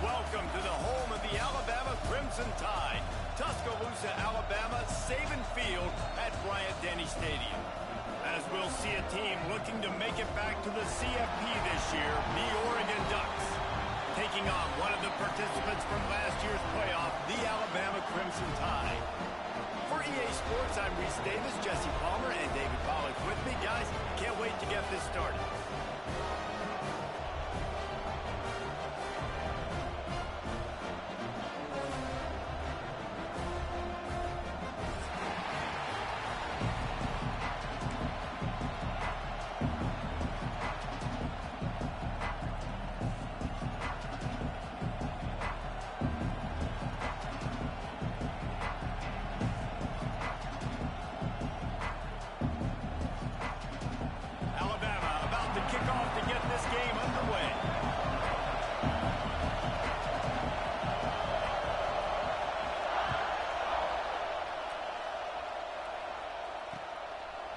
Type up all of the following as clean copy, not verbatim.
Welcome to the home of the Alabama Crimson Tide. Tuscaloosa, Alabama, Saban Field at Bryant-Denny Stadium. As we'll see a team looking to make it back to the CFP this year, the Oregon Ducks. Taking on one of the participants from last year's playoff, the Alabama Crimson Tide. For EA Sports, I'm Reese Davis, Jesse Palmer, and David Pollack with me. Guys, can't wait to get this started.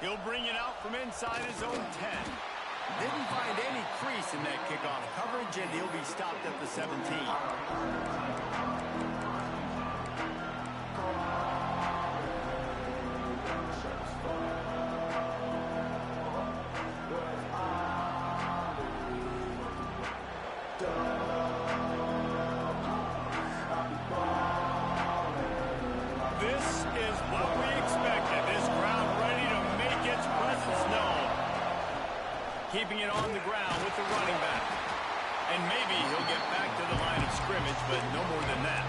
He'll bring it out from inside his own 10. Didn't find any crease in that kickoff coverage, and he'll be stopped at the 17. This is what we expected. This crowd ready to make its presence known. Keeping it on the ground with the running back. And maybe he'll get back to the line of scrimmage, but no more than that.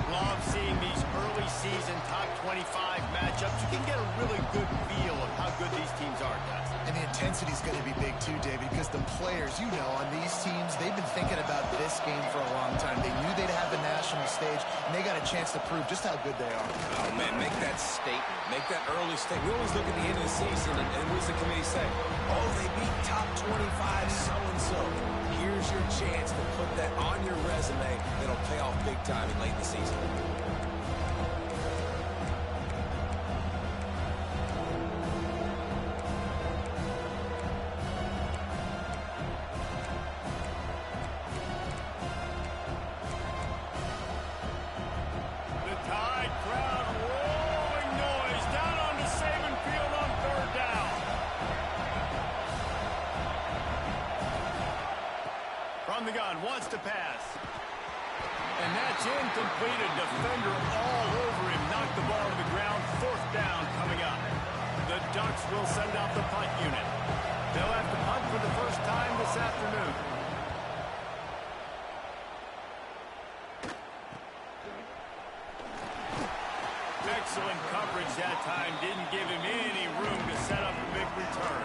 Love seeing these early season top 25 matchups. You can get a really good feel of how good these teams are, guys. And the intensity is going to be big too, David, because the players, you know, on these teams, they've been thinking about this game for a long time. They knew they'd have the national stage, and they got a chance to prove just how good they are. Oh, man, make that statement. Make that early statement. We always look at the end of the season, and what does the committee say? Oh, they beat top 25 so-and-so. Here's your chance to put that on your resume that'll pay off big time late in the season. From the gun, wants to pass. And that's incomplete. A defender all over him. Knocked the ball to the ground. 4th down coming up. The Ducks will send out the punt unit. They'll have to punt for the first time this afternoon. Excellent coverage that time. Didn't give him any room to set up a big return.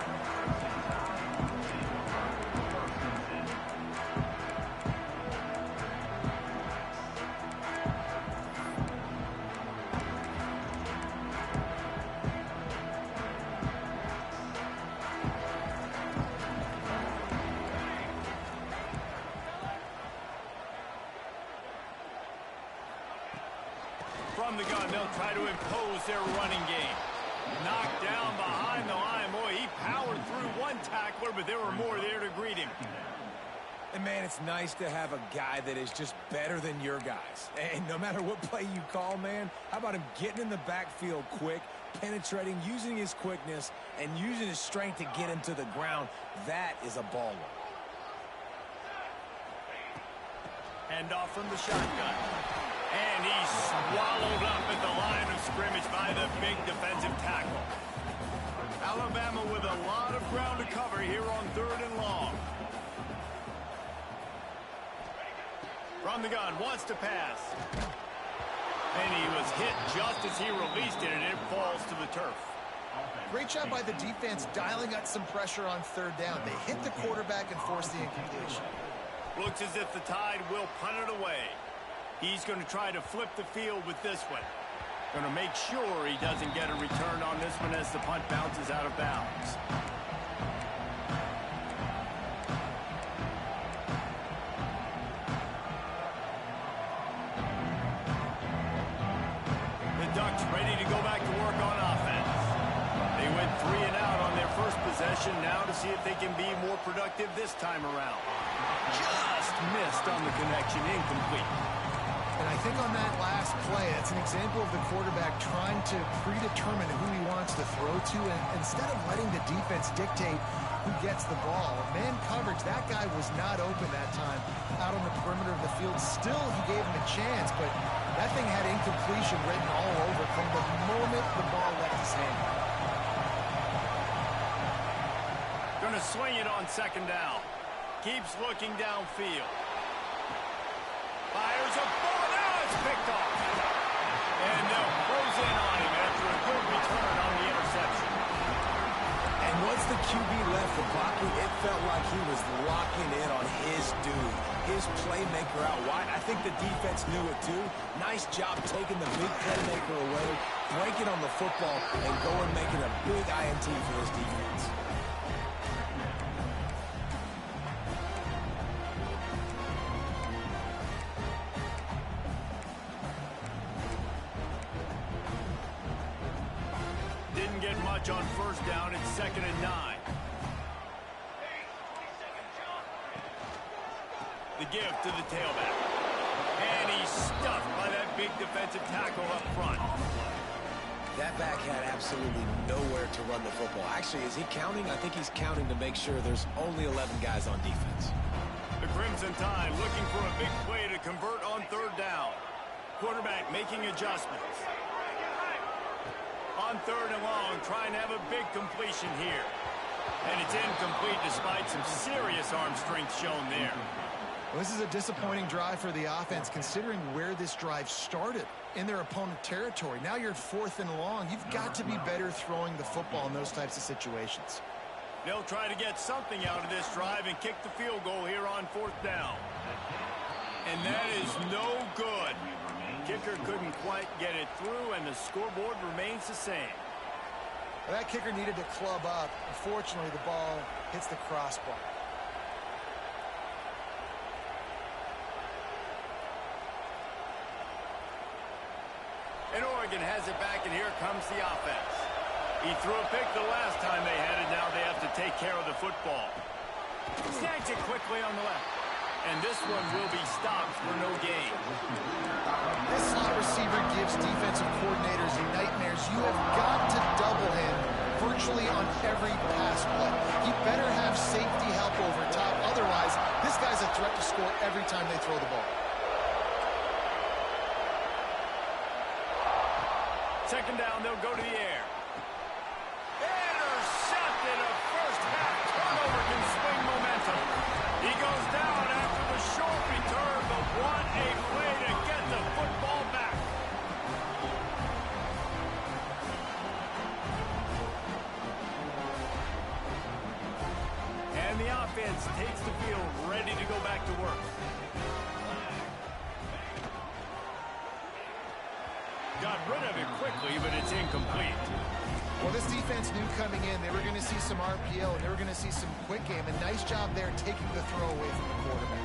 From the gun, they'll try to impose their running game. Knocked down behind the line. Boy, he powered through one tackler, but there were more there to greet him. And, man, it's nice to have a guy that is just better than your guys. And no matter what play you call, man, how about him getting in the backfield quick, penetrating, using his quickness, and using his strength to get him to the ground. That is a baller. Handoff from the shotgun. And he's swallowed up at the line of scrimmage by the big defensive tackle. Alabama with a lot of ground to cover here on 3rd and long. From the gun, wants to pass. And he was hit just as he released it, and it falls to the turf. Great job by the defense dialing up some pressure on 3rd down. They hit the quarterback and forced the incompletion. Looks as if the Tide will punt it away. He's going to try to flip the field with this one. Going to make sure he doesn't get a return on this one as the punt bounces out of bounds. The Ducks ready to go back to work on offense. They went 3 and out on their first possession, now to see if they can be more productive this time around. Just missed just on the connection, incomplete. And I think on that last play, it's an example of the quarterback trying to predetermine who he wants to throw to, and instead of letting the defense dictate who gets the ball. Man coverage, that guy was not open that time out on the perimeter of the field. Still, he gave him a chance, but that thing had incompletion written all over from the moment the ball left his hand. Going to swing it on second down. Keeps looking downfield. Fires a ball. Now it's picked off. And they'll close in on him after a good return on the interception. And once the QB left the pocket, it felt like he was locking in on his dude, his playmaker out wide. I think the defense knew it too. Nice job taking the big playmaker away, breaking on the football, and going making a big INT for this defense. Didn't get much on first down. It's 2nd and 9. The give to the tailback. And he's stuffed by that big defensive tackle up front. That back had absolutely nowhere to run the football. Actually, is he counting? I think he's counting to make sure there's only 11 guys on defense. The Crimson Tide looking for a big play to convert on 3rd down. Quarterback making adjustments. On 3rd and long, trying to have a big completion here. And it's incomplete despite some serious arm strength shown there. Well, this is a disappointing drive for the offense, considering where this drive started in their opponent territory. Now you're at 4th and long. You've got to be better throwing the football in those types of situations. They'll try to get something out of this drive and kick the field goal here on 4th down. And that is no good. Kicker couldn't quite get it through, and the scoreboard remains the same. Well, that kicker needed to club up. Unfortunately, the ball hits the crossbar. And Oregon has it back, and here comes the offense. He threw a pick the last time they had it. Now they have to take care of the football. Snags it quickly on the left. And this one will be stopped for no gain. This slot receiver gives defensive coordinators nightmares. You have got to double him virtually on every pass play. He better have safety help over top. Otherwise, this guy's a threat to score every time they throw the ball. 2nd down, they'll go to the air. Intercepted. A first half turnover can swing momentum. He goes down after the short return, but what a play to get the football back. And the offense takes the field, ready to go back to work. Got rid of it quickly, but it's incomplete. Well, this defense knew coming in they were going to see some RPO, and they were going to see some quick game. A nice job there taking the throw away from the quarterback.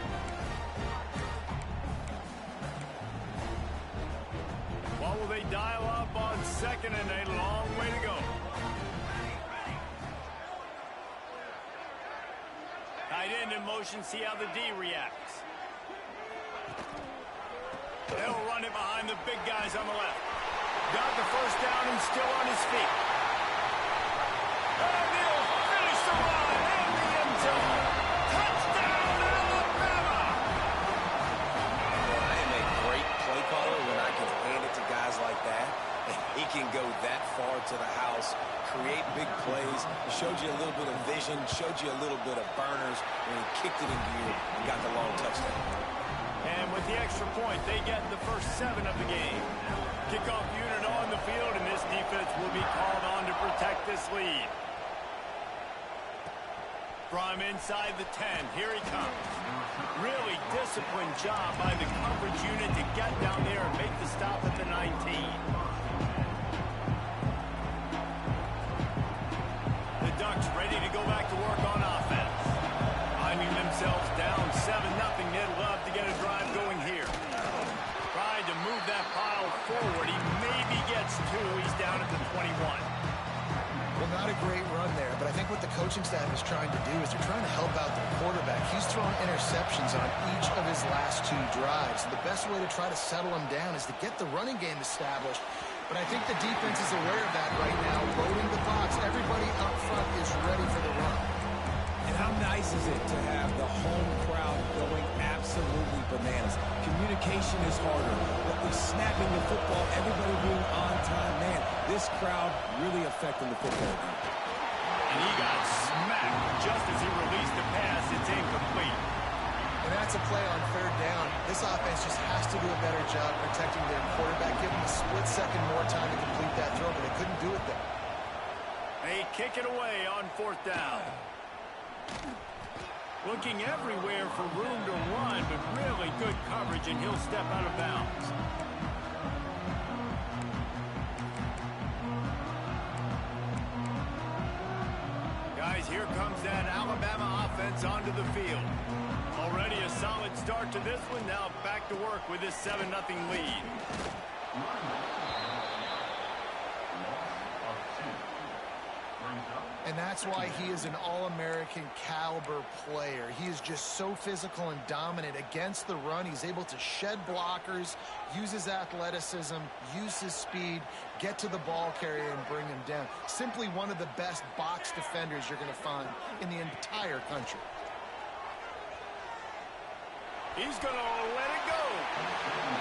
What will they dial up on 2nd and a long way to go? Tight end in motion, see how the D reacts. They'll run it behind the big guys on the left. Got the first down and still on his feet. And he'll finish the run in the end zone. Touchdown, Alabama! I am a great play caller when I can hand it to guys like that. And he can go that far to the house, create big plays. He showed you a little bit of vision, showed you a little bit of burners, and he kicked it in gear and got the long touchdown. And with the extra point, they get the first 7 of the game. Kickoff unit on the field, and this defense will be called on to protect this lead. From inside the 10, here he comes. Really disciplined job by the coverage unit to get down there and make the stop at the 19. The Ducks ready to go back to work on offense. Finding themselves down 7-0, they'd love to get a drive going here. Tried to move that pile forward. He maybe gets 2. He's down at the 21. Well, not a great run there, but I think what the coach coaching staff is trying to do is they're trying to help out the quarterback. He's thrown interceptions on each of his last 2 drives. The best way to try to settle him down is to get the running game established. But I think the defense is aware of that right now, loading the box. Everybody up front is ready for the run. And how nice is it to have the home crowd going absolutely bananas? Communication is harder, but with snapping the football, everybody being on time, man, this crowd really affecting the football game. And he got smacked just as he released the pass. It's incomplete. And that's a play on 3rd down. This offense just has to do a better job protecting their quarterback, give him a split second more time to complete that throw, but they couldn't do it there. They kick it away on 4th down. Looking everywhere for room to run, but really good coverage, and he'll step out of bounds. Guys, here comes that Alabama offense onto the field. Already a solid start to this one. Now back to work with this 7-0 lead. And that's why he is an All-American caliber player. He is just so physical and dominant against the run. He's able to shed blockers, use his athleticism, use his speed, get to the ball carrier and bring him down. Simply one of the best box defenders you're going to find in the entire country. He's going to let it go.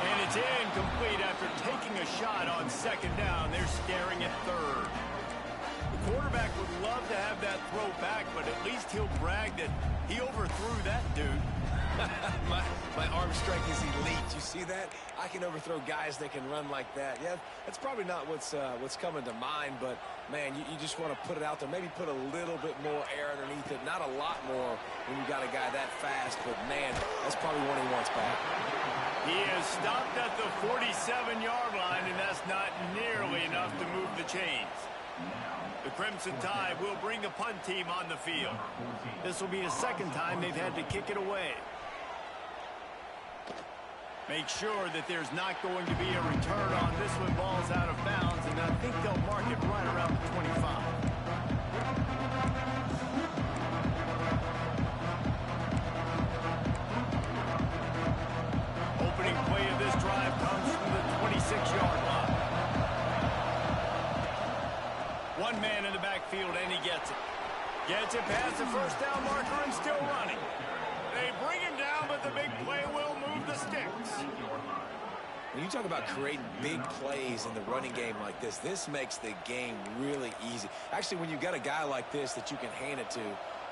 And it's incomplete after taking a shot on 2nd down. They're staring at 3rd. The quarterback would love to have that throw back, but at least he'll brag that he overthrew that dude. my arm strength is elite. You see that? I can overthrow guys that can run like that. Yeah, that's probably not what's coming to mind, but, man, you just want to put it out there. Maybe put a little bit more air underneath it. Not a lot more when you got a guy that fast, but, man, that's probably what he wants back. He is stopped at the 47-yard line, and that's not nearly enough to move the chains. The Crimson Tide will bring the punt team on the field. This will be the 2nd time they've had to kick it away. Make sure that there's not going to be a return on this when ball's out of bounds, and I think they'll mark it right around the 25. Opening play of this drive comes from the 26-yard line. One man in the backfield, and he gets it. Gets it past the 1st down marker and still running. They bring him down, but the big play will move the sticks. When you talk about creating big plays in the running game like this makes the game really easy. Actually, when you got a guy like this that you can hand it to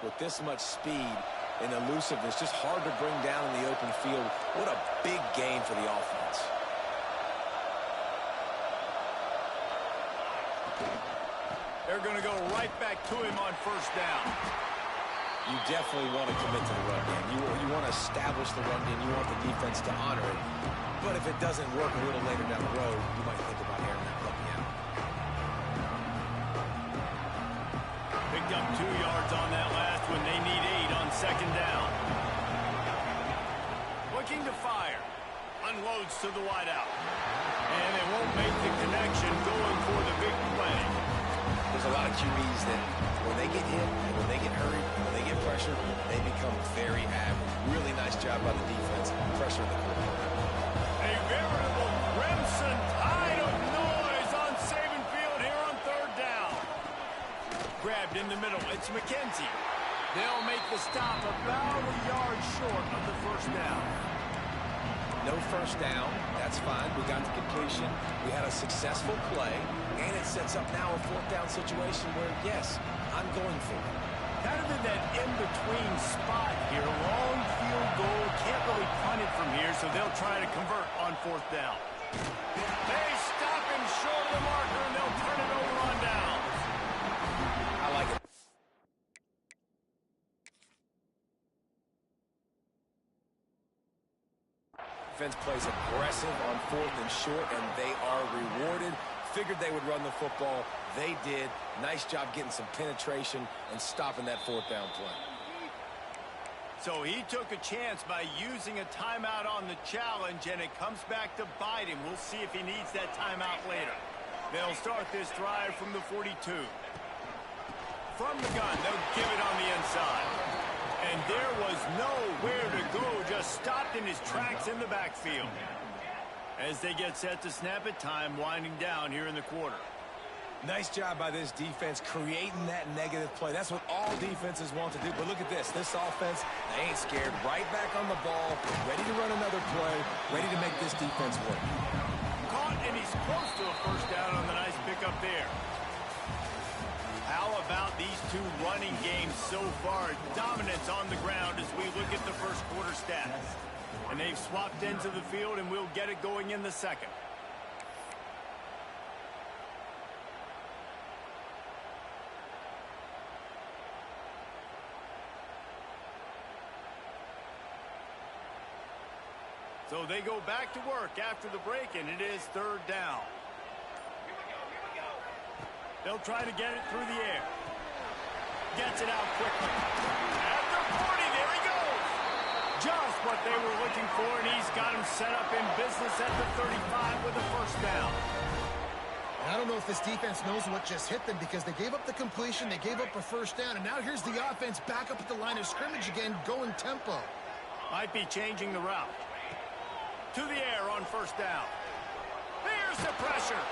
with this much speed and elusiveness, just hard to bring down in the open field. What a big gain for the offense. They're going to go right back to him on 1st down. You definitely want to commit to the run game. You want to establish the run game. You want the defense to honor it. But if it doesn't work a little later down the road, you might think about airing that puppy out. Picked up 2 yards on that last one. They need 8 on 2nd down. Looking to fire. Unloads to the wideout. And they won't make the connection going for the big play. There's a lot of QBs that when they get hit, and when they get hurried, and when they get pressured, they become very average. Really nice job by the defense, pressuring the quarterback. A veritable crimson tide of noise on Saban Field here on 3rd down. Grabbed in the middle. It's McKenzie. They'll make the stop about a yard short of the 1st down. No 1st down. That's fine. We got the completion. We had a successful play. And it sets up now a 4th down situation where, yes, I'm going for it. Kind of in that in-between spot here. Long field goal. Can't really punt it from here, so they'll try to convert on 4th down. They stop him short of the marker, and they'll turn it over on down. I like it. Defense plays aggressive on 4th and short, and they are rewarded. Figured they would run the football. They did. Nice job getting some penetration and stopping that 4th down play. So he took a chance by using a timeout on the challenge, and it comes back to bite him. We'll see if he needs that timeout later. They'll start this drive from the 42. From the gun, they'll give it on the inside. And there was nowhere to go, just stopped in his tracks in the backfield. As they get set to snap it, time winding down here in the quarter. Nice job by this defense creating that negative play. That's what all defenses want to do. But look at this. This offense, they ain't scared. Right back on the ball, ready to run another play, ready to make this defense work. Caught, and he's close to a first down on the nice pickup there. How about these two running games so far? Dominance on the ground as we look at the first quarter stats. And they've swapped ends of the field, and we'll get it going in the second. So they go back to work after the break, and it is third down. They'll try to get it through the air. Gets it out quickly. At the 40, there he goes. Just what they were looking for, and he's got him set up in business at the 35 with a first down. I don't know if this defense knows what just hit them because they gave up the completion, they gave up a first down, and now here's the offense back up at the line of scrimmage again, going tempo. Might be changing the route. To the air on first down. There's the pressure.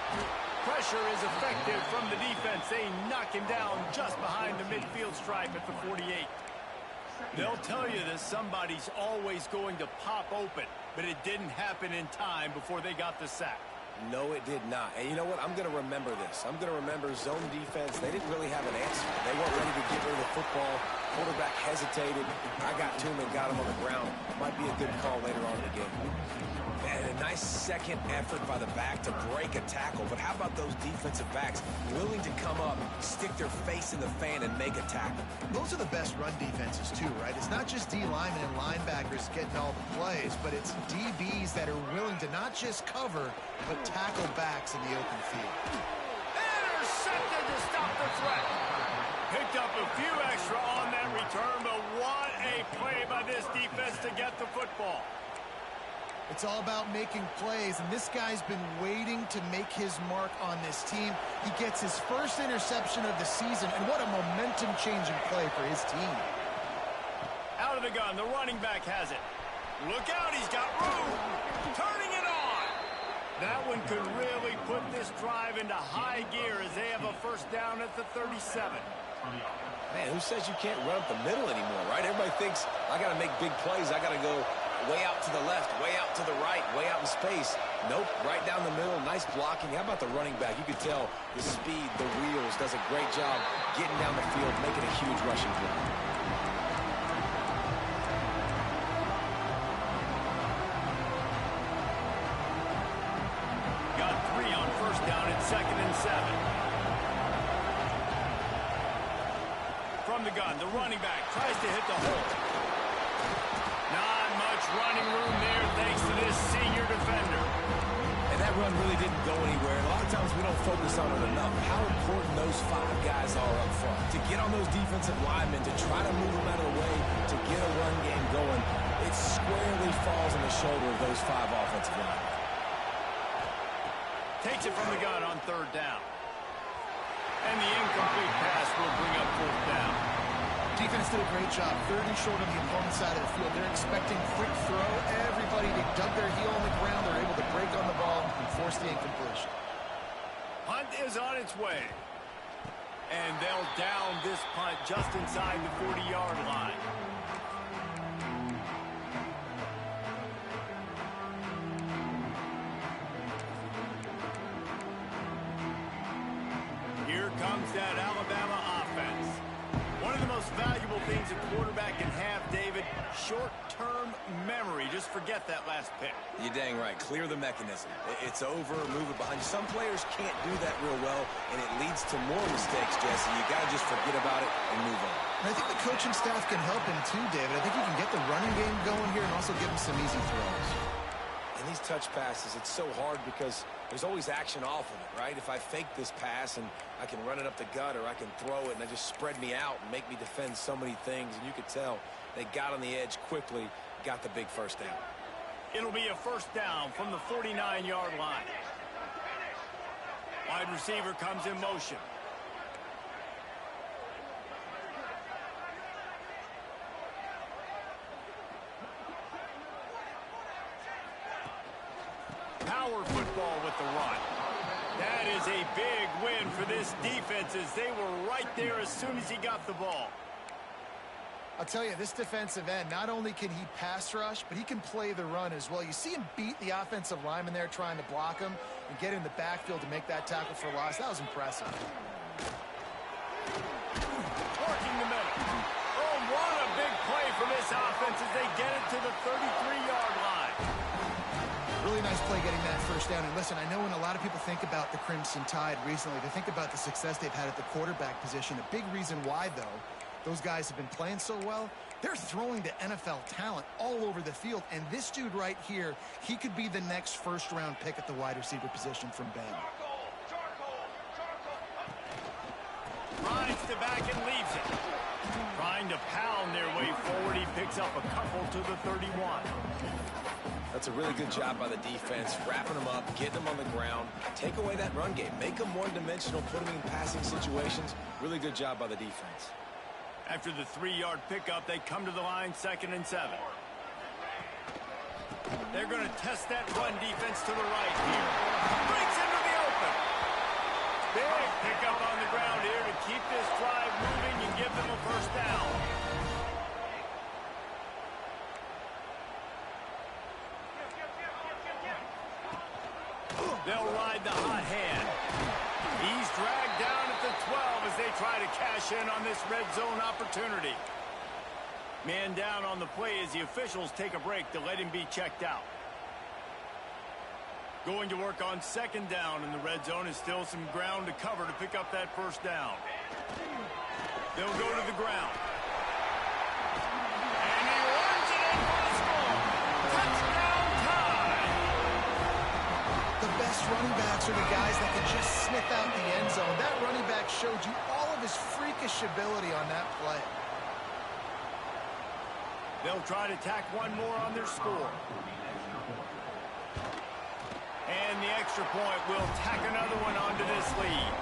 Pressure is effective from the defense. They knock him down just behind the midfield stripe at the 48. They'll tell you that somebody's always going to pop open, but it didn't happen in time before they got the sack. No, it did not. And you know what? I'm going to remember this. I'm going to remember zone defense. They didn't really have an answer. They weren't ready to get rid of the football. Quarterback hesitated. I got to him and got him on the ground. Might be a good call later on in the game. Man, a nice second effort by the back to break a tackle. But how about those defensive backs willing to come up, stick their face in the fan, and make a tackle? Those are the best run defenses, too, right? It's not just D linemen and linebackers getting all the plays, but it's DBs that are willing to not just cover, but tackle backs in the open field. Intercepted to stop the threat. Picked up a few extra on that return, but what a play by this defense to get the football. It's all about making plays, and this guy's been waiting to make his mark on this team. He gets his first interception of the season, and what a momentum-changing play for his team. Out of the gun, the running back has it. Look out, he's got room. Turning it on. That one could really put this drive into high gear as they have a first down at the 37. Man, who says you can't run up the middle anymore, right? Everybody thinks, I got to make big plays. I got to go way out to the left, way out to the right, way out in space. Nope, right down the middle, nice blocking. How about the running back? You could tell the speed, the wheels, does a great job getting down the field, making a huge rushing play. Got 3 on first down at 2nd and 7. From the gun, the running back tries to hit the hole. Not much running room there thanks to this senior defender. And that run really didn't go anywhere. A lot of times we don't focus on it enough. How important those 5 guys are up front. To get on those defensive linemen, to try to move them out of the way, to get a run game going, it squarely falls on the shoulder of those 5 offensive linemen. Takes it from the gun on 3rd down. And the incomplete pass will bring up 4th down. Defense did a great job. 30 short on the opponent's side of the field. They're expecting quick throw. Everybody, they dug their heel on the ground. They're able to break on the ball and force the incompletion. Punt is on its way. And they'll down this punt just inside the 40-yard line. Here comes that Alabama offense. One of the most valuable things a quarterback can have, David, short-term memory. Just forget that last pick. You're dang right. Clear the mechanism. It's over, move it behind you. Some players can't do that real well, and it leads to more mistakes, Jesse. You got to just forget about it and move on. And I think the coaching staff can help him too, David. I think you can get the running game going here and also give him some easy throws. And these touch passes, it's so hard because there's always action off of it, right? If I fake this pass and I can run it up the gut or I can throw it and they just spread me out and make me defend so many things. And you could tell they got on the edge quickly, got the big first down. It'll be a first down from the 49-yard line. Wide receiver comes in motion. Power football with the run. That is a big win for this defense as they were right there as soon as he got the ball. I'll tell you, this defensive end, not only can he pass rush, but he can play the run as well. You see him beat the offensive lineman there trying to block him and get in the backfield to make that tackle for loss. That was impressive. Working the middle. Oh, what a big play for this offense as they get it to the 33-yard line. Really nice play getting that first down. And listen, I know when a lot of people think about the Crimson Tide recently, they think about the success they've had at the quarterback position. A big reason why, though, those guys have been playing so well, they're throwing to NFL talent all over the field. And this dude right here, he could be the next first-round pick at the wide receiver position from Ben. Finds the back and leaves it. Trying to pound their way forward. He picks up a couple to the 31. That's a really good job by the defense, wrapping them up, getting them on the ground. Take away that run game. Make them one-dimensional, put them in passing situations. Really good job by the defense. After the 3-yard pickup, they come to the line 2nd and 7. They're going to test that run defense to the right here. Breaks into the open. Big pickup on the ground here to keep this drive moving and give them a first down. They'll ride the hot hand. He's dragged down at the 12 as they try to cash in on this red zone opportunity. Man down on the play as the officials take a break to let him be checked out. Going to work on 2nd down in the red zone is still some ground to cover to pick up that first down. They'll go to the ground. And he runs it in for the score. Touchdown time! The best running backs are the guys that can just sniff out the end zone. That running back showed you all of his freakish ability on that play. They'll try to tack one more on their score. And the extra point will tack another one onto this lead.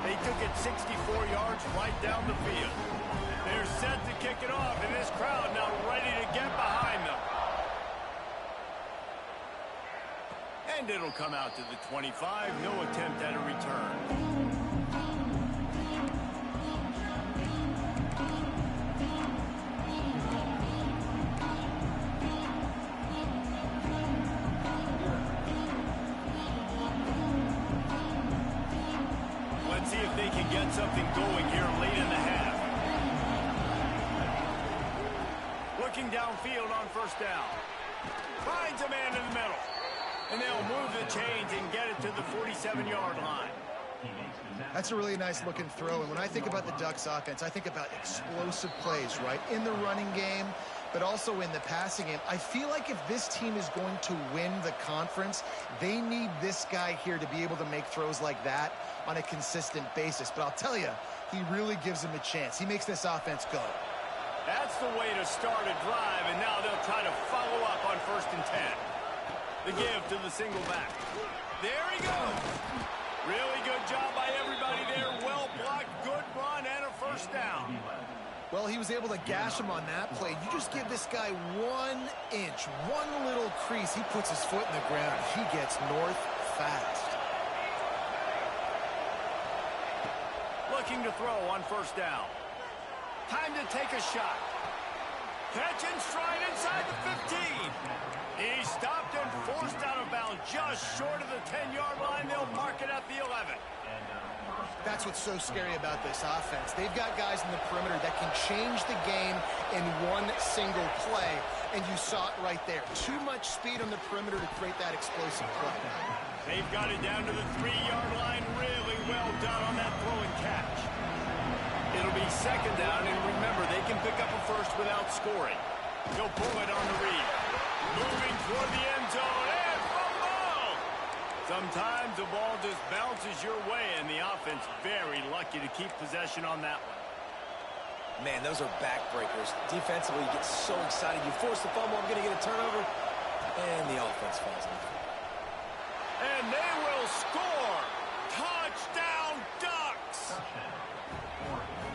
They took it 64 yards right down the field. They're set to kick it off, and this crowd now ready to get behind them. And it'll come out to the 25. No attempt at a return. Let's see if they can get something going here late in the half. Looking downfield on first down. Finds a man in the middle. And they'll move the chains and get it to the 47-yard line. That's a really nice looking throw. And when I think about the Ducks offense, I think about explosive plays, right? In the running game, but also in the passing game. I feel like if this team is going to win the conference, they need this guy here to be able to make throws like that on a consistent basis. But I'll tell you, he really gives them a chance. He makes this offense go. That's the way to start a drive, and now they'll try to follow up on 1st and 10. The give to the single back. There he goes. Really good job by everybody there. Well blocked, good run, and a first down. Well, he was able to gash him on that play. You just give this guy 1 inch, one little crease. He puts his foot in the ground. He gets north fast. Looking to throw on first down. Time to take a shot. Catch and stride inside the 15. He stopped and forced out of bounds just short of the 10-yard line. They'll mark it at the 11. That's what's so scary about this offense. They've got guys in the perimeter that can change the game in one single play, and you saw it right there. Too much speed on the perimeter to create that explosive play. They've got it down to the 3-yard line. Really well done on that throw and catch. It'll be 2nd down, and remember, they can pick up a first without scoring. He'll pull it on the read. Moving toward the end zone, and fumble! Sometimes the ball just bounces your way, and the offense very lucky to keep possession on that one. Man, those are backbreakers. Defensively, you get so excited. You force the fumble, I'm going to get a turnover, and the offense falls off. And they will score! Touchdown, Ducks!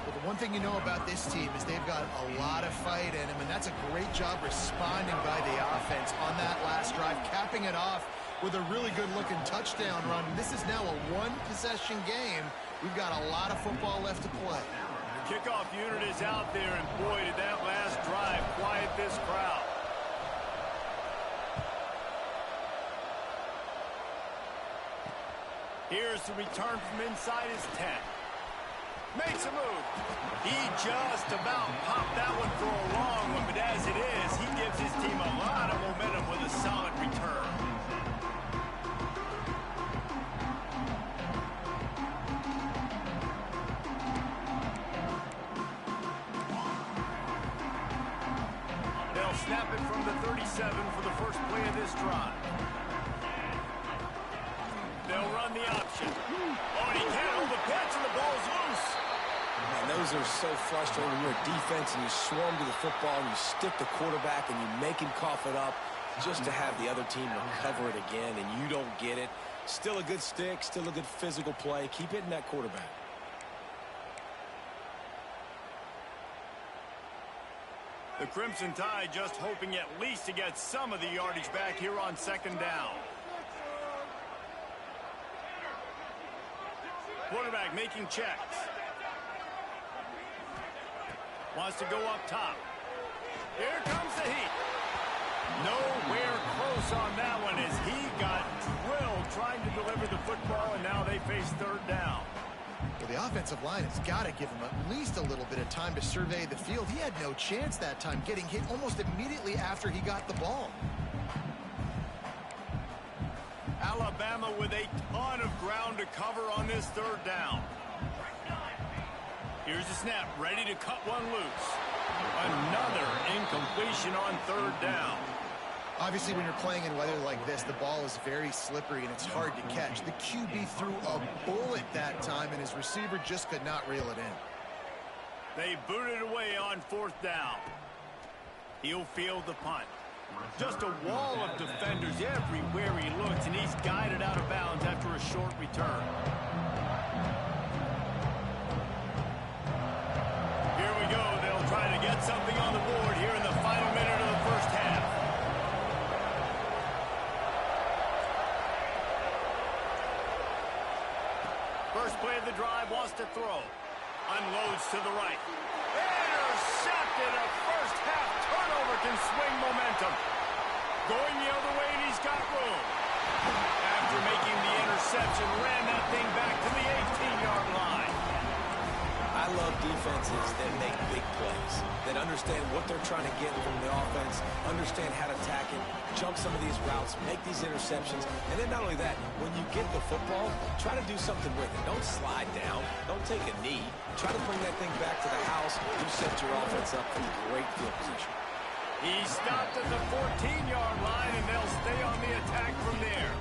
Well, the one thing you know about this team is they've got a lot of fight in them, and that's a great job responding by the offense on that last drive, capping it off with a really good-looking touchdown run. This is now a one-possession game. We've got a lot of football left to play. The kickoff unit is out there, and boy, did that last drive quiet this crowd. Here's the return from inside his 10. Makes a move. He just about popped that one for a long one, but as it is, he gives his team a lot of momentum with a solid return. They'll snap it from the 37 for the first play of this drive. They'll run the option. Oh, and he can't hold the pitch, and the ball's loose. And those are so frustrating when you're a defense and you swarm to the football and you stick the quarterback and you make him cough it up just to have the other team recover it again, and you don't get it. Still a good stick, still a good physical play. Keep hitting that quarterback. The Crimson Tide just hoping at least to get some of the yardage back here on second down. Quarterback making checks. Wants to go up top. Here comes the heat. Nowhere close on that one as he got drilled trying to deliver the football, and now they face third down. Well, the offensive line has got to give him at least a little bit of time to survey the field. He had no chance that time, getting hit almost immediately after he got the ball. Alabama with a ton of ground to cover on this third down. Here's the snap, ready to cut one loose. Another incompletion on third down. Obviously, when you're playing in weather like this, the ball is very slippery and it's hard to catch. The QB threw a bullet that time, and his receiver just could not reel it in. They booted away on fourth down. He'll field the punt. Just a wall of defenders everywhere he looks, and he's guided out of bounds after a short return. Here we go. They'll try to get something on the board here in the final minute of the first half. First play of the drive, wants to throw. Unloads to the right. Intercepted. A first half turnover can swing momentum. Going the other way, and he's got room. After making the interception, ran that thing back to the 18-yard line. I love defenses that make big plays, that understand what they're trying to get from the offense, understand how to attack it, jump some of these routes, make these interceptions, and then not only that, when you get the football, try to do something with it. Don't slide down. Don't take a knee. Try to bring that thing back to the house. You set your offense up for great field position. He stopped at the 14-yard line, and they'll stay on the attack from there.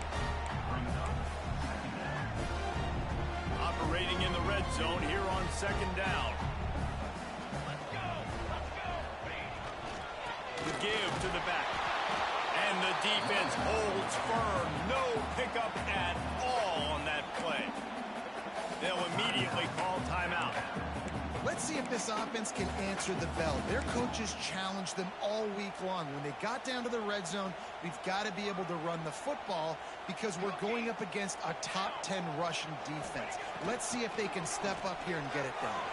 Operating in the red zone here on second down. The give to the back. And the defense holds firm. No pickup at all on that play. They'll immediately call timeout. Let's see if this offense can answer the bell. Their coaches challenged them all week long. When they got down to the red zone, we've got to be able to run the football because we're going up against a top 10 Russian defense. Let's see if they can step up here and get it done.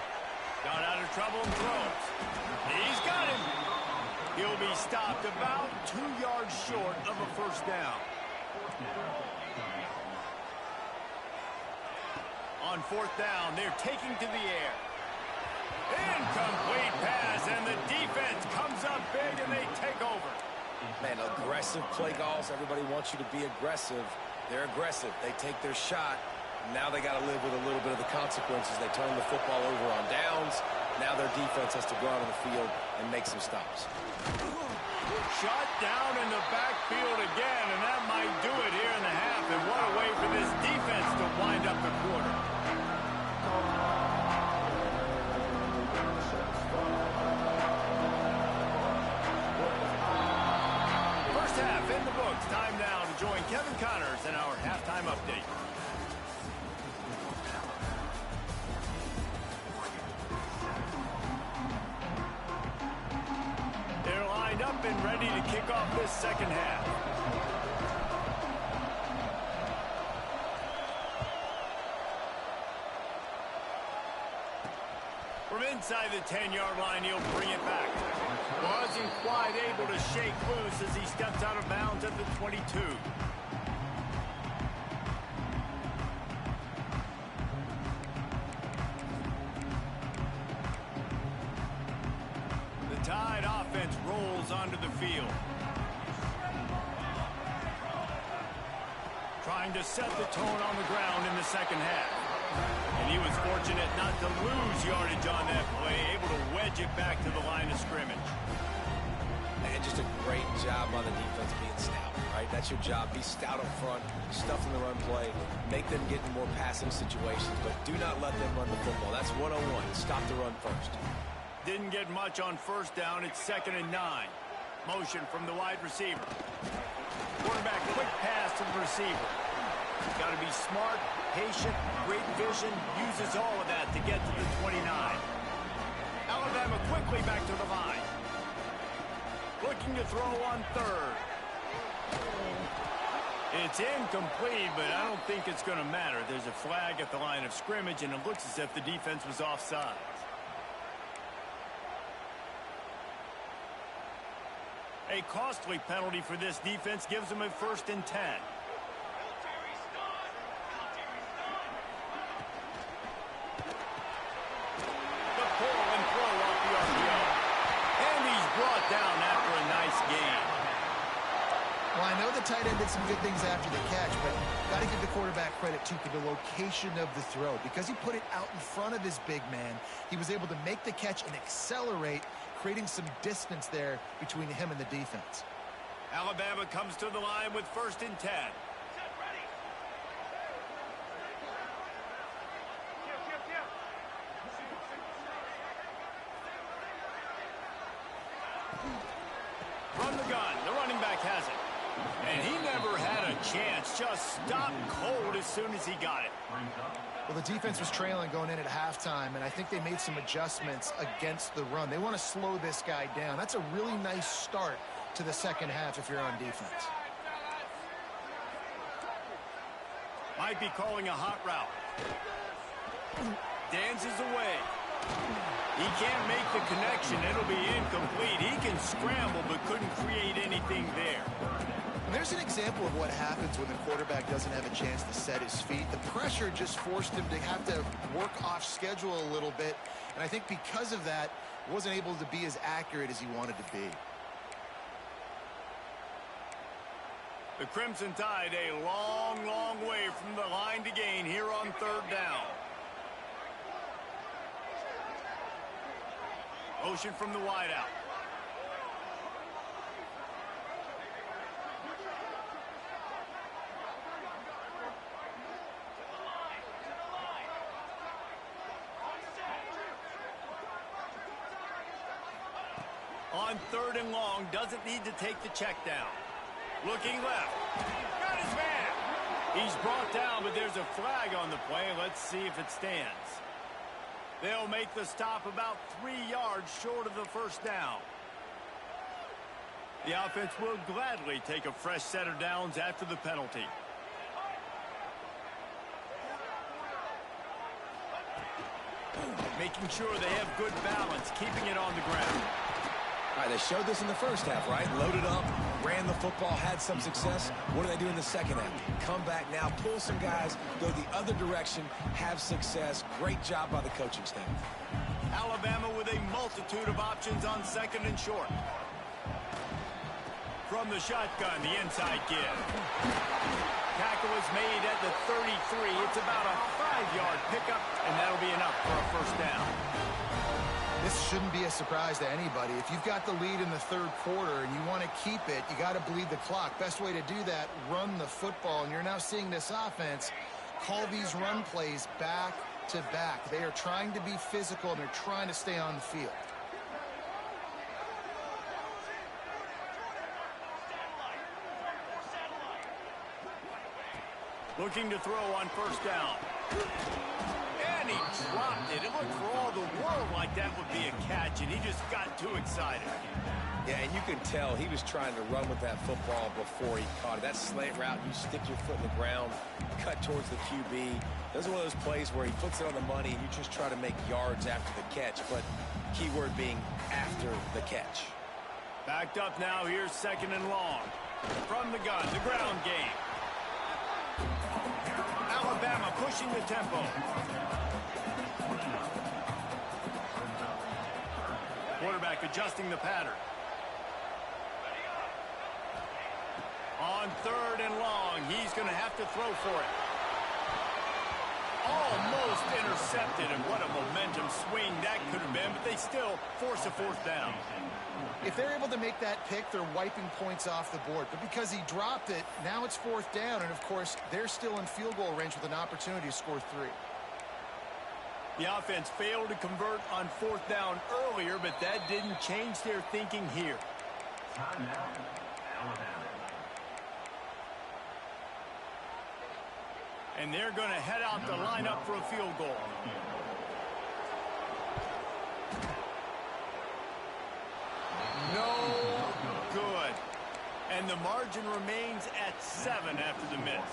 Got out of trouble and throws. He's got him. He'll be stopped about 2 yards short of a first down. On fourth down, they're taking to the air. Incomplete pass, and the defense comes up big, and they take over. Man, aggressive play calls. Everybody wants you to be aggressive. They're aggressive. They take their shot. Now they got to live with a little bit of the consequences. They turn the football over on downs. Now their defense has to go out on the field and make some stops. Shot down in the backfield again, and that might do it here in the half. And what a way for this defense to wind up the quarter. First half in the books. Time now to join Kevin Connors in our halftime update. They're lined up and ready to kick off this second half. inside the 10-yard line, he'll bring it back. Wasn't quite able to shake loose as he steps out of bounds at the 22. The Tide offense rolls onto the field. Trying to set the tone on the ground in the second half. And he was fortunate not to lose yardage on that play, able to wedge it back to the line of scrimmage. And just a great job on the defense being stout, right? That's your job. Be stout up front, stuff in the run play, make them get in more passing situations, but do not let them run the football. That's 101. Stop the run first. Didn't get much on first down. It's 2nd and 9. Motion from the wide receiver. Quarterback quick pass to the receiver. Got to be smart, patient, great vision, uses all of that to get to the 29. Alabama quickly back to the line. Looking to throw on 3rd. It's incomplete, but I don't think it's going to matter. There's a flag at the line of scrimmage, and it looks as if the defense was offside. A costly penalty for this defense gives them a 1st and 10. Brought down after a nice game. Well, I know the tight end did some good things after the catch, but got to give the quarterback credit, too, for the location of the throw. Because he put it out in front of his big man, he was able to make the catch and accelerate, creating some distance there between him and the defense. Alabama comes to the line with 1st and 10. Run the gun. The running back has it. And he never had a chance. Just stopped cold as soon as he got it. Well, the defense was trailing going in at halftime, and I think they made some adjustments against the run. They want to slow this guy down. That's a really nice start to the second half if you're on defense. Might be calling a hot route. Dances away. He can't make the connection. It'll be incomplete. He can scramble, but couldn't create anything there. And there's an example of what happens when the quarterback doesn't have a chance to set his feet. The pressure just forced him to have to work off schedule a little bit. And I think because of that, wasn't able to be as accurate as he wanted to be. The Crimson Tide a long, long way from the line to gain here on 3rd down. Motion from the wideout. On 3rd and long, doesn't need to take the check down. Looking left. Got his man. He's brought down, but there's a flag on the play. Let's see if it stands. They'll make the stop about 3 yards short of the 1st down. The offense will gladly take a fresh set of downs after the penalty. Making sure they have good balance, keeping it on the ground. All right, they showed this in the first half, right? Loaded up, ran the football, had some success. What do they do in the second half? Come back now, pull some guys, go the other direction, have success. Great job by the coaching staff. Alabama with a multitude of options on 2nd and short. From the shotgun, the inside give. Tackle is made at the 33. It's about a 5-yard pickup, and that'll be enough for a 1st down. This shouldn't be a surprise to anybody. If you've got the lead in the 3rd quarter and you want to keep it, you got to bleed the clock. Best way to do that, run the football. And you're now seeing this offense call these run plays back to back. They are trying to be physical, and they're trying to stay on the field. Looking to throw on 1st down. And And he dropped it. It looked for all the world like that would be a catch, and he just got too excited. Yeah, and you can tell he was trying to run with that football before he caught it. That slant route, you stick your foot in the ground, cut towards the QB. Those are one of those plays where he puts it on the money, and you just try to make yards after the catch, but key word being after the catch. Backed up now, here's 2nd and long. From the gun, the ground game. Alabama pushing the tempo. Quarterback adjusting the pattern. On 3rd and long, he's going to have to throw for it. Almost intercepted, and what a momentum swing that could have been, but they still force a 4th down. If they're able to make that pick, they're wiping points off the board. But because he dropped it, now it's 4th down, and of course, they're still in field goal range with an opportunity to score 3. The offense failed to convert on 4th down earlier, but that didn't change their thinking here. Timeout, Alabama. And they're going to head out to line up for a field goal. No good. And the margin remains at 7 after the miss.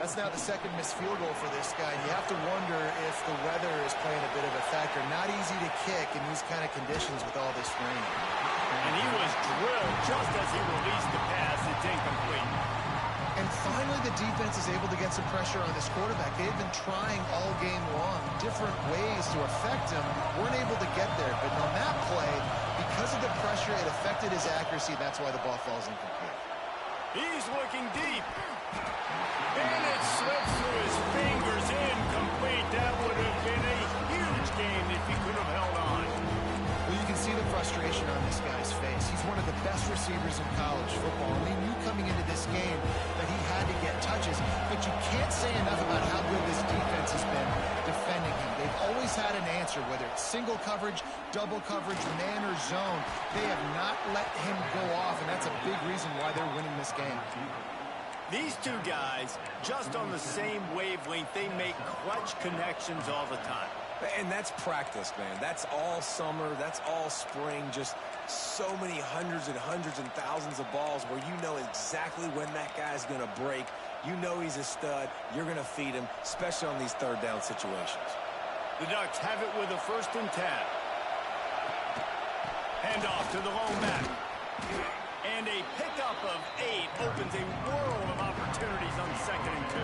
That's now the 2nd missed field goal for this guy. You have to wonder if the weather is playing a bit of a factor. Not easy to kick in these kind of conditions with all this rain. And he was drilled just as he released the pass. It's incomplete. And finally, the defense is able to get some pressure on this quarterback. They've been trying all game long different ways to affect him. Weren't able to get there. But on that play, because of the pressure, it affected his accuracy. That's why the ball falls incomplete. He's looking deep. And it slips through his fingers. Incomplete. That would have been a huge game if he could have held on. Well, you can see the frustration on this guy's face. He's one of the best receivers in college football. And they knew coming into this game that he had to get touches. But you can't say enough about how good this defense has been defending him. They've always had an answer, whether it's single coverage, double coverage, man or zone. They have not let him go off, and that's a big reason why they're winning this game. These two guys, just on the same wavelength, they make clutch connections all the time. And that's practice, man. That's all summer. That's all spring. Just so many hundreds and thousands of balls where you know exactly when that guy's going to break. You know he's a stud. You're going to feed him, especially on these 3rd down situations. The Ducks have it with a 1st and 10. Handoff to the lone back. And a pickup of 8 opens a world of opportunities on 2nd and 2.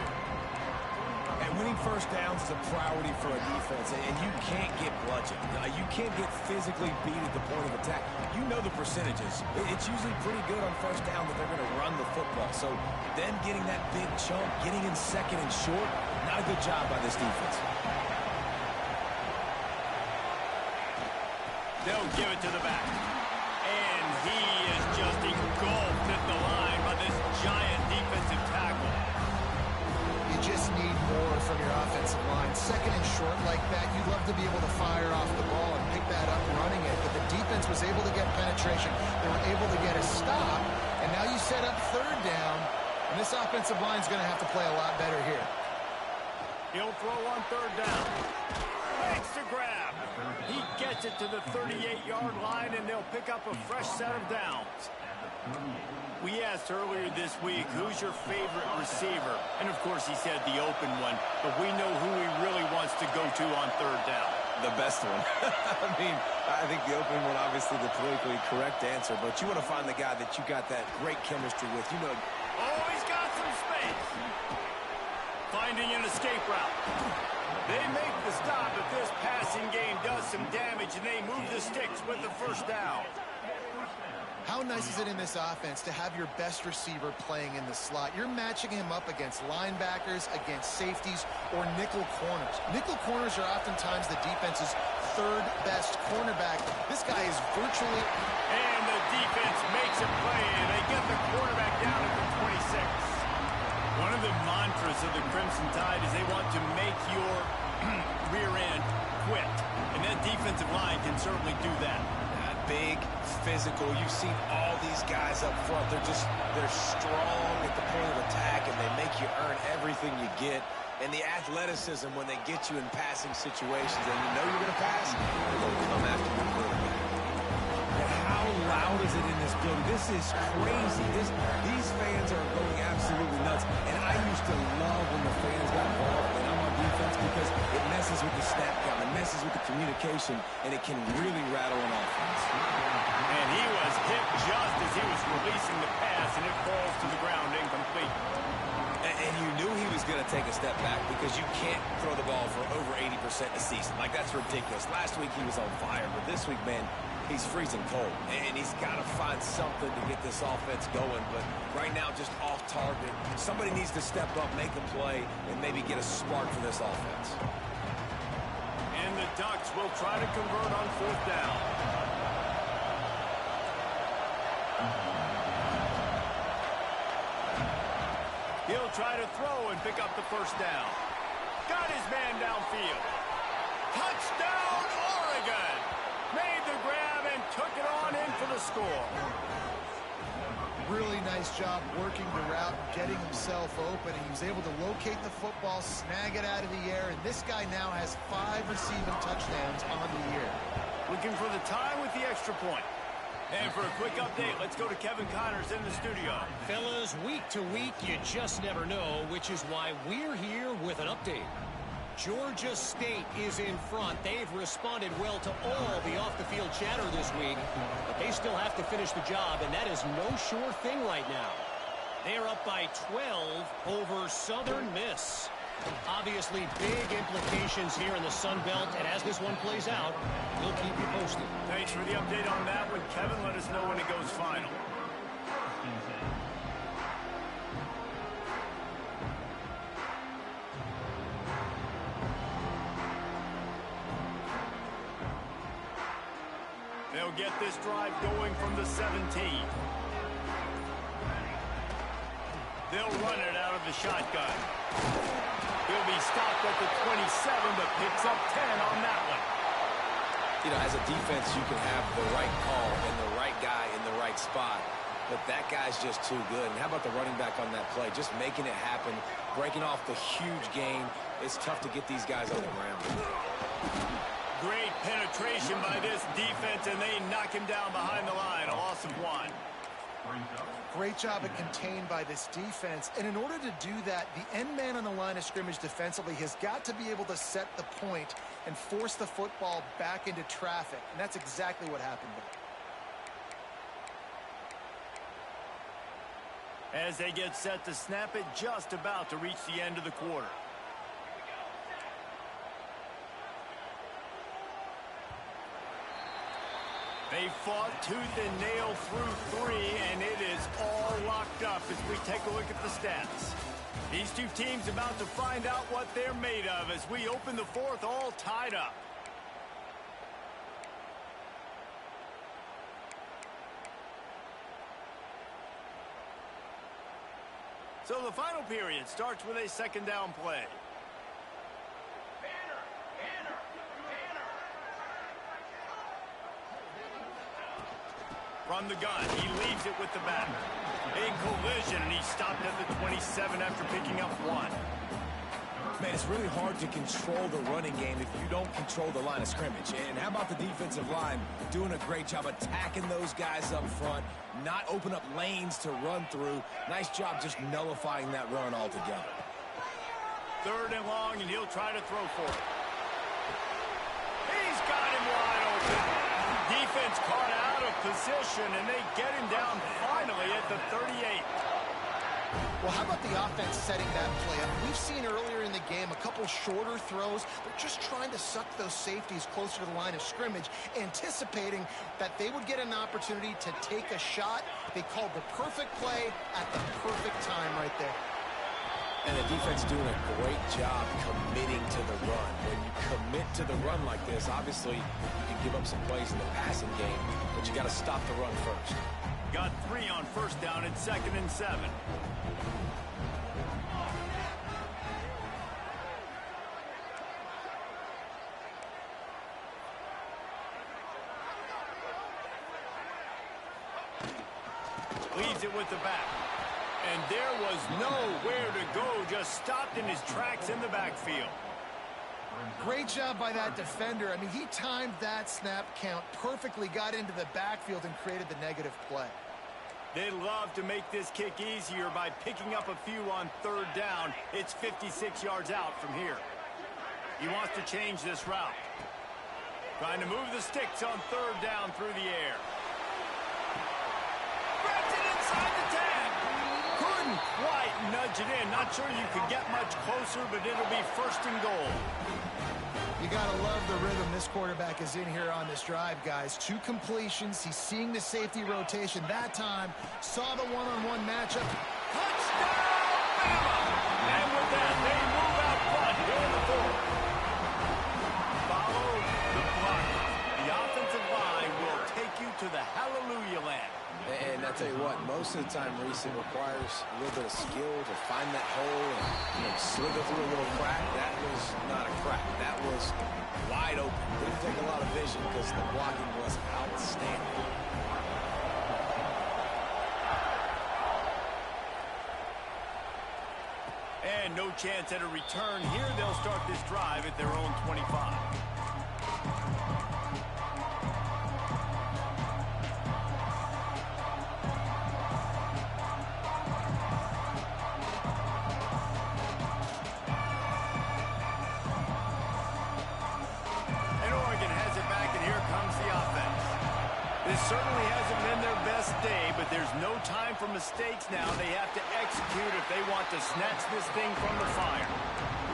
And winning 1st downs is a priority for a defense, and you can't get bludgeoned. You can't get physically beat at the point of attack. You know the percentages. It's usually pretty good on 1st down that they're going to run the football. So them getting that big chunk, getting in 2nd and short, not a good job by this defense. They'll give it to the back. And he is just engulfed at the line by this giant defensive tackle. You just need more from your offensive line. 2nd and short like that, you'd love to be able to fire off the ball and pick that up running it. But the defense was able to get penetration. They were able to get a stop. And now you set up 3rd down. And this offensive line is going to have to play a lot better here. He'll throw on 3rd down. Makes the grab. He gets it to the 38-yard line, and they'll pick up a fresh set of downs. We asked earlier this week, who's your favorite receiver? And, of course, he said the open one. But we know who he really wants to go to on 3rd down. The best one. I mean, I think the opening one, obviously the politically correct answer, but you want to find the guy that you got that great chemistry with. You know. Oh, he's got some space. Finding an escape route. They make the stop, but this passing game does some damage, and they move the sticks with the 1st down. How nice is it in this offense to have your best receiver playing in the slot? You're matching him up against linebackers, against safeties, or nickel corners. Nickel corners are oftentimes the defense's 3rd best cornerback. This guy is virtually... And the defense makes a play, and they get the quarterback down at the 26. One of the mantras of the Crimson Tide is they want to make your rear end quit. And that defensive line can certainly do that. Big, physical. You've seen all these guys up front. They're strong at the point of attack, and they make you earn everything you get. And the athleticism when they get you in passing situations and you know you're going to pass, they're going to come after you quarterback. And how loud is it in this building? This is crazy. These fans are going absolutely nuts. And I used to love when the fans got involved when I'm on defense because it messes with the snap count, it messes with the communication, and it can really rattle an offense. And he was hit just as he was releasing the pass, and it falls to the ground incomplete. And you knew he was going to take a step back because you can't throw the ball for over 80% a season. Like, that's ridiculous. Last week he was on fire, but this week, man, he's freezing cold. And he's got to find something to get this offense going. But right now, just off target. Somebody needs to step up, make a play, and maybe get a spark for this offense. And the Ducks will try to convert on 4th down. He'll try to throw and pick up the 1st down. Got his man downfield. Touchdown, Oregon! Made the grab and took it on in for the score. Really nice job working the route, getting himself open. He was able to locate the football, snag it out of the air, and this guy now has 5 receiving touchdowns on the year. Looking for the tie with the extra point. And for a quick update, let's go to Kevin Connors in the studio. Fellas, week to week, you just never know, which is why we're here with an update. Georgia State is in front. They've responded well to all the off-the-field chatter this week, but they still have to finish the job, and that is no sure thing right now. They're up by 12 over Southern Miss. Obviously, big implications here in the Sun Belt, and as this one plays out, we'll keep you posted. Thanks for the update on that one, Kevin. Let us know when it goes final. They'll get this drive going from the 17. They'll run it out of the shotgun. He'll be stopped at the 27, but picks up 10 on that one. You know, as a defense, you can have the right call and the right guy in the right spot, but that guy's just too good. And how about the running back on that play? Just making it happen, breaking off the huge gain. It's tough to get these guys on the ground. Great penetration by this defense, and they knock him down behind the line. A loss of 1. Great job at contained by this defense. And in order to do that, the end man on the line of scrimmage defensively has got to be able to set the point and force the football back into traffic. And that's exactly what happened there. As they get set to snap it, just about to reach the end of the quarter. They fought tooth and nail through 3, and it is all locked up as we take a look at the stats. These two teams about to find out what they're made of as we open the 4th all tied up. So the final period starts with a 2nd down play. From the gun, he leaves it with the back. A collision, and he stopped at the 27 after picking up 1. Man, it's really hard to control the running game if you don't control the line of scrimmage. And how about the defensive line doing a great job attacking those guys up front, not open up lanes to run through. Nice job just nullifying that run altogether. 3rd and long, and he'll try to throw for it. He's got him wide open. Defense caught out of position, and they get him down finally at the 38. Well, how about the offense setting that play up? We've seen earlier in the game a couple shorter throws. They're just trying to suck those safeties closer to the line of scrimmage, anticipating that they would get an opportunity to take a shot. They called the perfect play at the perfect time right there. And the defense doing a great job committing to the run. When you commit to the run like this, obviously you can give up some plays in the passing game, but you got to stop the run first. Got 3 on 1st down and 2nd and 7. Leaves it with the back. And there was nowhere to go, just stopped in his tracks in the backfield. Great job by that defender. I mean, he timed that snap count perfectly, got into the backfield and created the negative play. They'd love to make this kick easier by picking up a few on third down. It's 56 yards out from here. He wants to change this route. Trying to move the sticks on third down through the air. Grabs it inside the 10. Couldn't quite nudge it in. Not sure you could get much closer, but it'll be first and goal. You gotta love the rhythm this quarterback is in here on this drive, guys. 2 completions. He's seeing the safety rotation that time. Saw the one-on-one matchup. Touchdown, Bama! And with that, they move out front here in the fourth. Follow the block. The offensive line will take you to the hallelujah land. And I'll tell you what, most of the time, Reese, it requires a little bit of skill to find that hole and slither through a little crack. That was not a crack. That was wide open. Didn't take a lot of vision because the blocking was outstanding. And no chance at a return here. They'll start this drive at their own 25. Certainly hasn't been their best day, but there's no time for mistakes now. They have to execute if they want to snatch this thing from the fire.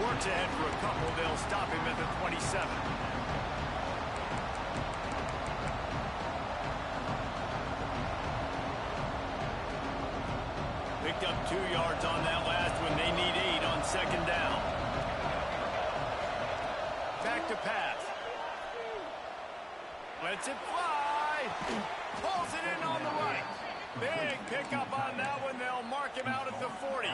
Works ahead for a couple. They'll stop him at the 27. Picked up 2 yards on that last one. They need 8 on second down. Back to pass. Lets it fly. Pulls it in on the right. Big pickup on that one. They'll mark him out at the 40.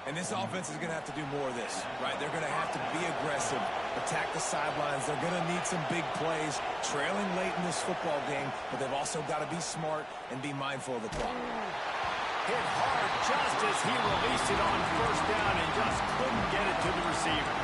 And this offense is going to have to do more of this, right? They're going to have to be aggressive, attack the sidelines. They're going to need some big plays, trailing late in this football game, but they've also got to be smart and be mindful of the clock. Hit hard just as he released it on first down and just couldn't get it to the receiver.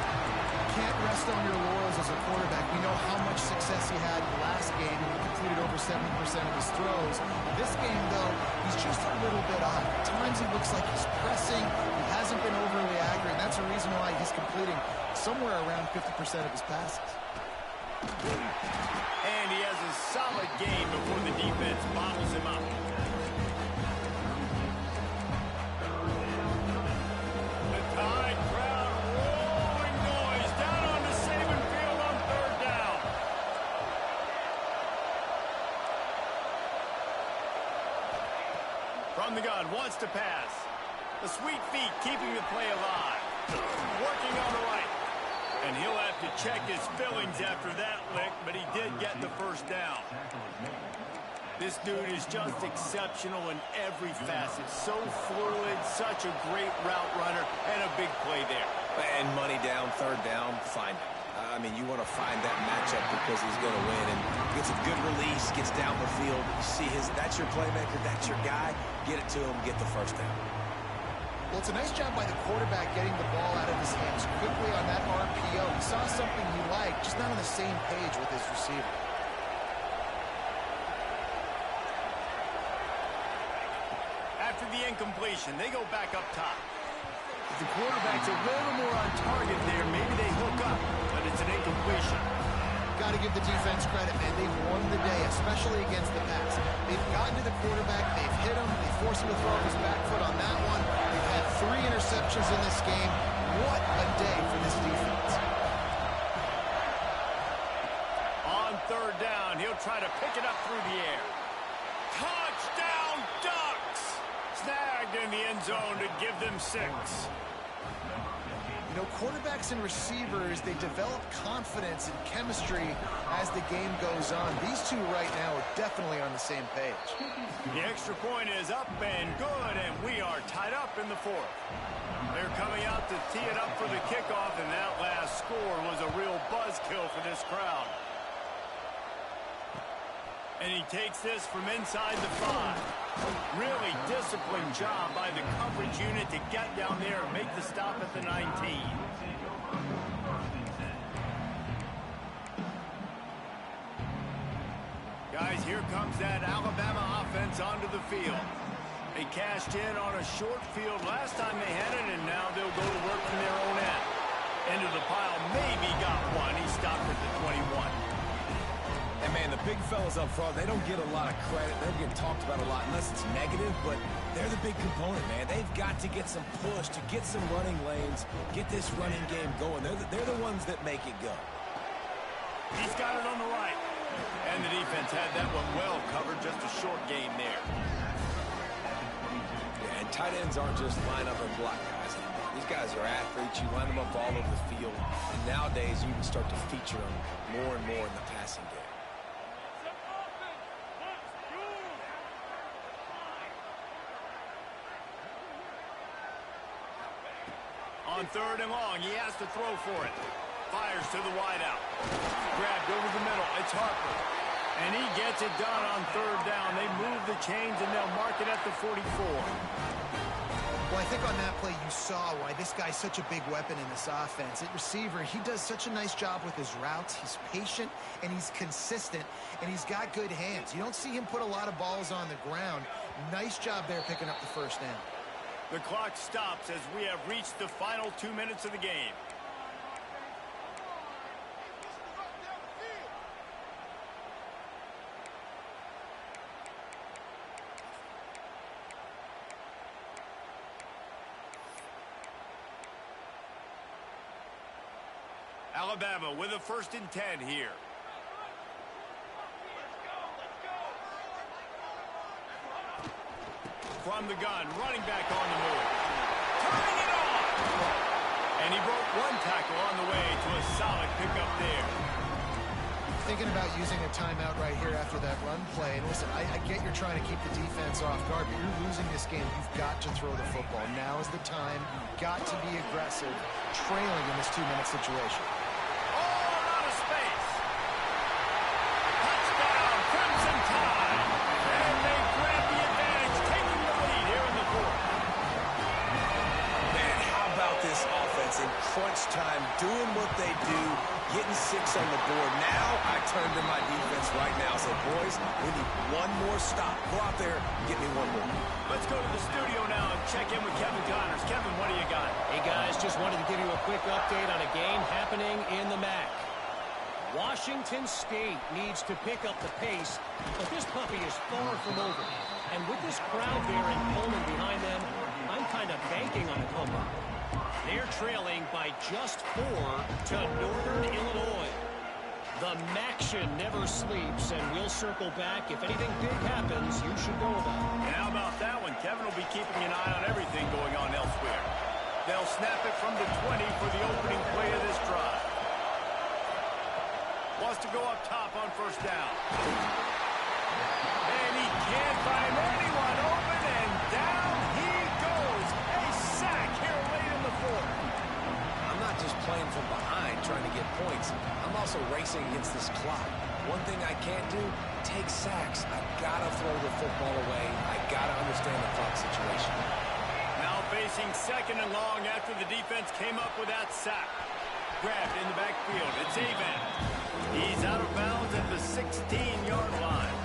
Can't rest on your laurels as a quarterback. We know how much success he had last game. He completed over 70% of his throws. This game, though, he's just a little bit off. At times he looks like he's pressing. He hasn't been overly accurate, and that's a reason why he's completing somewhere around 50% of his passes. And he has a solid game before the defense bottles him up. The Tide crowd rolling noise down on the Saban field on third down. From the gun, wants to pass. The sweet feet keeping the play alive. Working on the right. And he'll have to check his fillings after that lick, but he did get the first down. This dude is just exceptional in every facet. So fluid, such a great route runner, and a big play there. And money down, third down, find him. I mean, you want to find that matchup because he's going to win. And gets a good release, gets down the field. You see that's your playmaker, that's your guy. Get it to him, get the first down. Well, it's a nice job by the quarterback getting the ball out of his hands quickly on that RPO. He saw something he liked, just not on the same page with his receiver. After the incompletion, they go back up top. If the quarterback's a little more on target there, maybe they hook up, but it's an incompletion. Got to give the defense credit, man. They've won the day, especially against the pass. They've gotten to the quarterback, they've hit him, they forced him to throw off his back foot on that one. They've had 3 interceptions in this game. What a day for this defense. On third down, he'll try to pick it up through the air. Touchdown, Ducks! Snagged in the end zone to give them 6. You know, quarterbacks and receivers, they develop confidence and chemistry as the game goes on. These two right now are definitely on the same page. The extra point is up and good, and we are tied up in the fourth. They're coming out to tee it up for the kickoff, and that last score was a real buzzkill for this crowd. And he takes this from inside the 5. Really disciplined job by the coverage unit to get down there and make the stop at the 19. Guys, here comes that Alabama offense onto the field. They cashed in on a short field last time they had it, and now they'll go to work from their own end. Into the pile, maybe got one. He stopped at the 21. And, man, the big fellas up front, they don't get a lot of credit. They don't get talked about a lot unless it's negative, but they're the big component, man. They've got to get some push, to get some running lanes, get this running game going. They're the ones that make it go. He's got it on the right. And the defense had that one well covered, just a short gain there. Yeah, and tight ends aren't just line up and block guys anymore. These guys are athletes. You line them up all over the field. And nowadays, you can start to feature them more and more in the passing game. On 3rd and long, he has to throw for it. Fires to the wideout. Grabbed over the middle. It's Harper. And he gets it done on 3rd down. They move the chains, and they'll mark it at the 44. Well, I think on that play you saw why this guy's such a big weapon in this offense. At receiver, he does such a nice job with his routes. He's patient, and he's consistent, and he's got good hands. You don't see him put a lot of balls on the ground. Nice job there picking up the 1st down. The clock stops as we have reached the final 2 minutes of the game. Alabama with a 1st and 10 here. From the gun, running back on the move. Turning it on! And he broke one tackle on the way to a solid pickup there. Thinking about using a timeout right here after that run play. And listen, I get you're trying to keep the defense off guard, but you're losing this game. You've got to throw the football. Now is the time. You've got to be aggressive, trailing in this 2-minute situation. All out of space. Touchdown, Crimson Tide. And they grab the advantage, taking the lead here in the 4th. Man, how about this offense in crunch time, doing what they do, getting 6 on the board. Now I turn to my defense right now and say, boys, we need one more stop. Go out there and get me one more. Let's go to the studio now and check in with Kevin Connors. Kevin, what do you got? Hey, guys, just wanted to give you a quick update on a game happening in the MAC. Washington State needs to pick up the pace, but this puppy is far from over. And with this crowd there in Pullman behind them, I'm kind of banking on a comeback. They're trailing by just 4 to Northern Illinois. The Maction never sleeps, and we'll circle back. If anything big happens, you should know about it. And how about that one? Kevin will be keeping an eye on everything going on elsewhere. They'll snap it from the 20 for the opening play of this drive. Wants to go up top on 1st down. And he can't find anyone open, and down he goes. A sack here late in the 4th. I'm not just playing from behind trying to get points. I'm also racing against this clock. One thing I can't do, take sacks. I gotta throw the football away. I gotta understand the clock situation. Now facing 2nd and long after the defense came up with that sack. Grabbed in the backfield. It's Avent. He's out of bounds at the 16-yard line.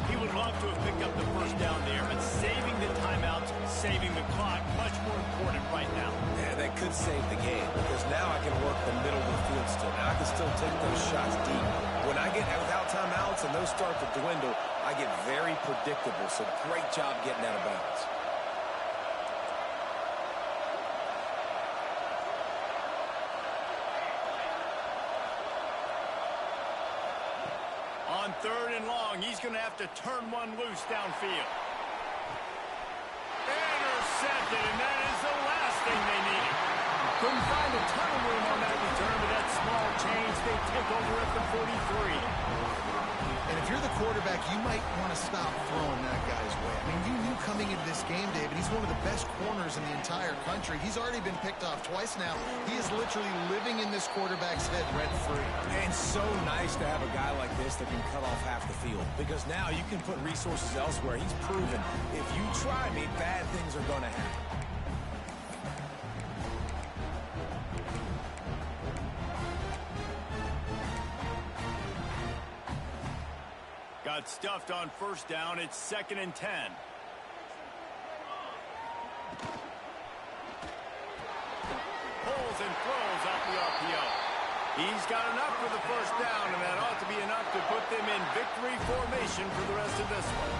He would love to have picked up the 1st down there, but saving the timeouts, saving the clock, much more important right now. Yeah, that could save the game because now I can work the middle of the field still. Now I can still take those shots deep. When I get without timeouts and those start to dwindle, I get very predictable. So great job getting out of bounds. On 3rd and long, he's going to have to turn one loose downfield. Intercepted, and that is the last thing they needed. Couldn't find a ton of room on that return, but that small change, they take over at the 43. And if you're the quarterback, you might want to stop throwing that guy's way. I mean, you knew coming into this game, David, he's one of the best corners in the entire country. He's already been picked off twice now. He is literally living in this quarterback's head rent-free. And so nice to have a guy like this that can cut off half the field, because now you can put resources elsewhere. He's proven if you try me, bad things are going to happen. Got stuffed on first down. It's 2nd and 10. Pulls and throws out the RPO. He's got enough for the first down, and that ought to be enough to put them in victory formation for the rest of this one.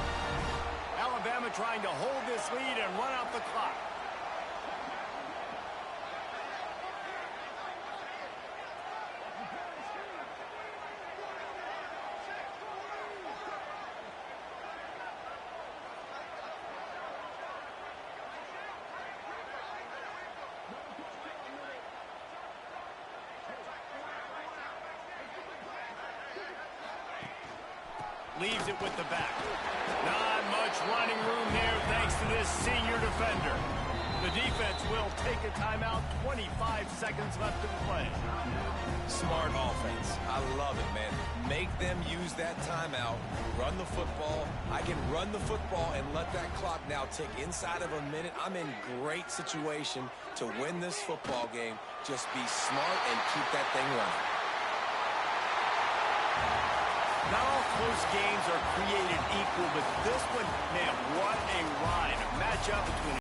Alabama trying to hold this lead and run out the clock. Leaves it with the back. Not much running room here thanks to this senior defender. The defense will take a timeout. 25 seconds left to play. Smart offense. I love it, man. Make them use that timeout. Run the football. I can run the football and let that clock now tick inside of a minute. I'm in great situation to win this football game. Just be smart and keep that thing running. Not all close games are created equal, but this one, man, what a ride. A matchup between